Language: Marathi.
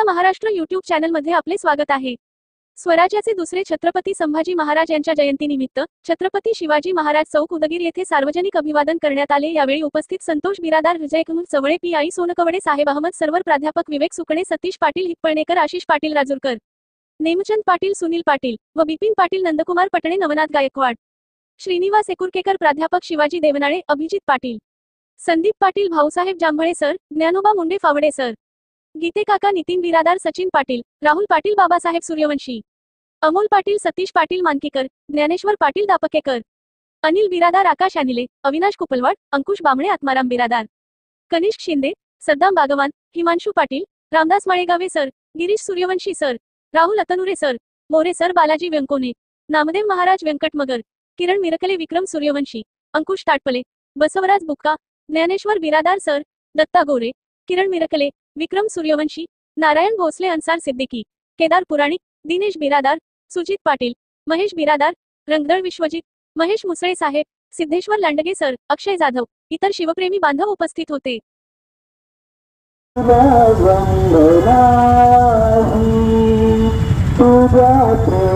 महाराष्ट्र यूट्यूब चॅनलमध्ये आपले स्वागत आहे। स्वराज्याचे दुसरे छत्रपती संभाजी महाराज यांच्या जयंतीनिमित्त छत्रपती शिवाजी महाराज चौक उदगीर येथे सार्वजनिक अभिवादन करण्यात आले। यावेळी उपस्थित संतोष बिरादार, विजयकुमार चवळे, पी.आई. सोनकवडे, साहेब अहमद सरवर, प्राध्यापक विवेक सुकणे, सतीश पाटील हिप्पळणेकर, आशिष पाटील राजूरकर, नेमचंद पाटील, सुनील पाटील व बिपिन पाटील, नंदकुमार पटणे, नवनाथ गायकवाड, श्रीनिवास एकुरकेकर, प्राध्यापक शिवाजी देवनाळे, अभिजित पाटील, संदीप पाटील, भाऊसाहेब जांभळे सर, ज्ञानोबा मुंडे फावडे सर, गीते काका, Nitin Biradar, Sachin Patil, Rahul Patil, Babasaheb Suryavanshi, Amol Patil, Satish Patil Mankikar, Dnyaneshwar Patil Dapkekar, Anil Biradar, Akash Anile, Avinash Kupalwad, Ankush Bamne, Atmaram Biradar, Kanishk Shinde, Saddam Bagwan, Himanshu Patil, Ramdas Malegave sir, Girish Suryavanshi sir, Rahul Atnure sir, More sir, Balaji Vyankone, Namdev Maharaj, Vyankat Magar, Kiran Mirkale, विक्रम सूर्यवंशी, अंकुश ताटपले, बसवराज बुक्का, ज्ञानेश्वर बिरादार सर, दत्ता गोरे, किरण मिरकले, विक्रम सूर्यवंशी, नारायण भोसले, अन्सार सिद्दीकी, केदार पुराणिक, दिनेश बिरादार, सुजित पाटील, महेश बिरादार, रंगदळ विश्वजित, महेश मुसळे साहेब, सिद्धेश्वर लांडगे सर, अक्षय जाधव, इतर शिवप्रेमी बांधव उपस्थित होते। तुझ्या